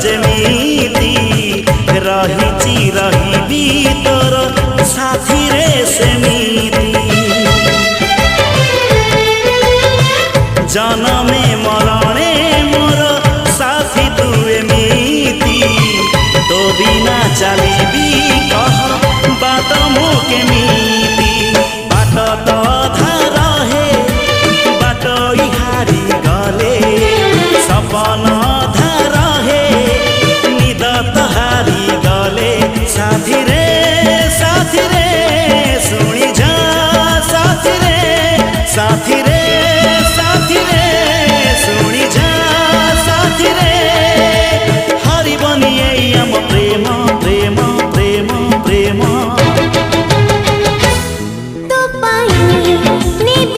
जेमिति रहिची रहिबी तोर साथी रे सेमिति जनमे मरणे मोर साथी तू एमिति तो बिना चलिबी कह बात मो केमिति बाट तो अधा रहे बाट हारी गले सपन अधा रहे निद तो हारी गले साथी रे शुणी जा साथी रे